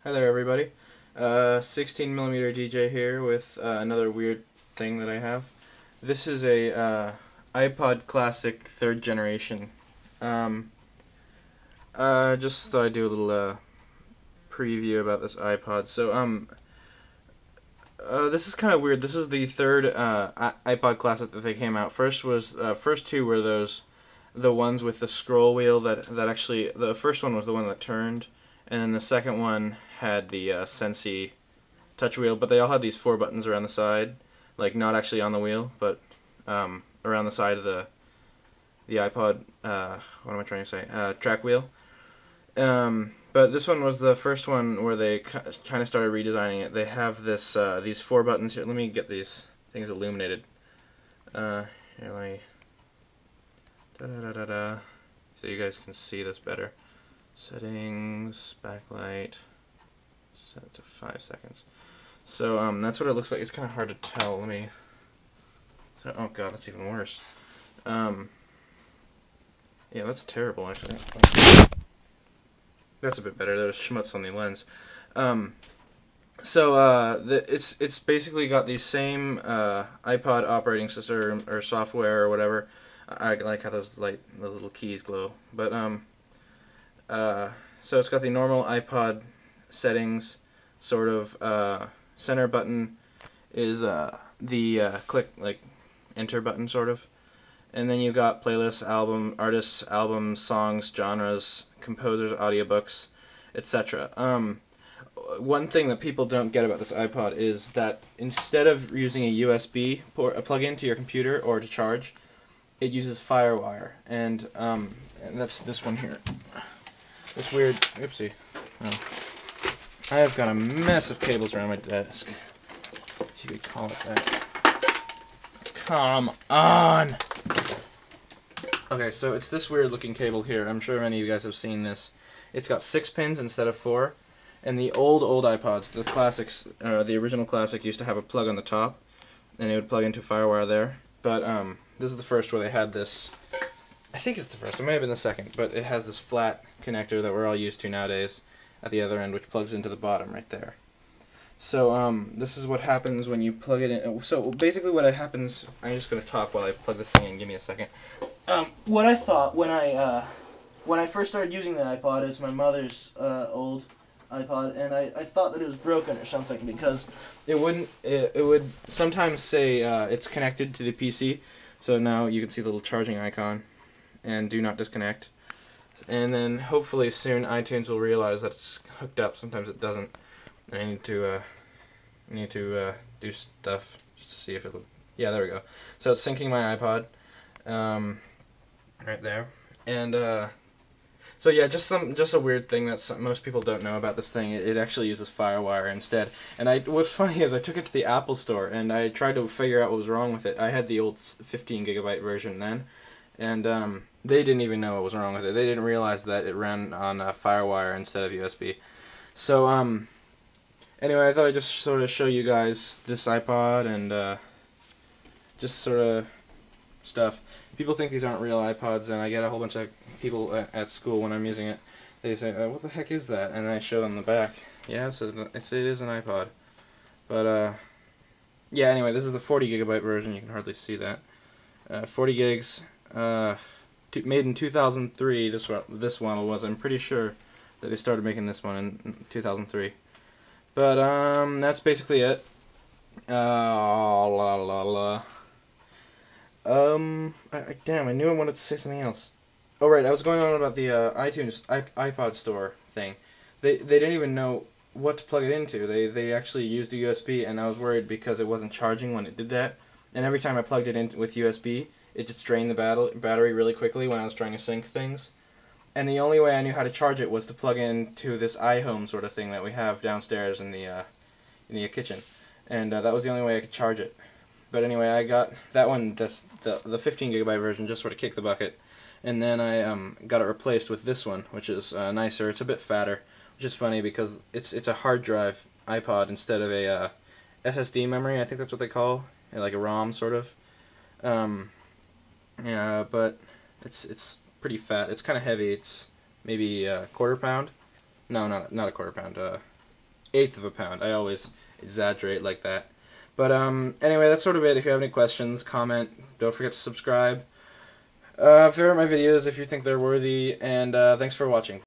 Hi there, everybody. 16mm DJ here with another weird thing that I have. This is a iPod Classic 3rd generation. Um, just thought I'd do a little preview about this iPod. This is kind of weird. This is the third iPod Classic that they came out. First two were the ones with the scroll wheel that actually, the first one was the one that turned, and then the second one had the Sensi touch wheel, but they all had these 4 buttons around the side, like not actually on the wheel, but around the side of the iPod. What am I trying to say? Track wheel. But this one was the first one where they kind of started redesigning it. They have these 4 buttons here. Let me get these things illuminated. Here, let me. Da da da da da. So you guys can see this better. Settings, backlight. Set it to 5 seconds. So that's what it looks like. It's kind of hard to tell. Let me. Oh god, that's even worse. Yeah, that's terrible actually. That's a bit better. There's schmutz on the lens. It's basically got the same iPod operating system or software or whatever. I like how those little keys glow. But so it's got the normal iPod settings. Sort of center button is the click enter button sort of. And then you've got playlists, artists, albums, songs, genres, composers, audiobooks, etc. One thing that people don't get about this iPod is that instead of using a USB port, a plug-in to your computer or to charge, it uses FireWire, and that's this one here. This weird, oopsie. I have got a mess of cables around my desk, if you could call it that. Come on! Okay, so it's this weird looking cable here. I'm sure many of you guys have seen this. It's got 6 pins instead of 4. And the old iPods, the classics, the original classic used to have a plug on the top, and it would plug into FireWire there. But this is the first where they had this. I think it's the first. It may have been the second, but it has this flat connector that we're all used to nowadays at the other end, which plugs into the bottom right there. So this is what happens when you plug it in. So basically what happens, I'm just going to talk while I plug this thing in. Give me a second. What I thought when I first started using the iPod is my mother's old iPod, and I thought that it was broken or something because it would sometimes say it's connected to the PC. So now you can see the little charging icon and do not disconnect. And then hopefully soon iTunes will realize that it's hooked up. Sometimes it doesn't. I need to do stuff just to see if it'll. Yeah, there we go. So it's syncing my iPod, right there, and so yeah, just a weird thing that most people don't know about this thing. It actually uses FireWire instead. And what's funny is I took it to the Apple Store and I tried to figure out what was wrong with it. I had the old 15 gigabyte version then, and they didn't even know what was wrong with it. They didn't realize that it ran on FireWire instead of USB. So anyway, I thought I'd just sort of show you guys this iPod and just sort of stuff. People think these aren't real iPods, and I get a whole bunch of people at school when I'm using it. They say, "What the heck is that?" And I show them the back. Yeah, it is an iPod. But yeah. Anyway, this is the 40 gigabyte version. You can hardly see that. 40 gigs. Made in 2003. This one was. I'm pretty sure that they started making this one in 2003. But that's basically it. La la la. Damn, I knew I wanted to say something else. Oh right, I was going on about the iTunes iPod Store thing. They didn't even know what to plug it into. They actually used a USB, and I was worried because it wasn't charging when it did that. And every time I plugged it in with USB, it just drained the battery really quickly when I was trying to sync things. And the only way I knew how to charge it was to plug into this iHome sort of thing that we have downstairs in the kitchen, and that was the only way I could charge it. But anyway, I got that one, the 15 gigabyte version, just sort of kicked the bucket, and then I got it replaced with this one, which is nicer. It's a bit fatter, which is funny because it's a hard drive iPod instead of a SSD memory. I think that's what they call it, like a ROM sort of. Yeah, but it's pretty fat. It's kind of heavy. It's maybe a quarter pound. No, not a quarter pound. eighth of a pound. I always exaggerate like that. But anyway, that's sort of it. If you have any questions, comment. Don't forget to subscribe. Favorite my videos if you think they're worthy, and thanks for watching.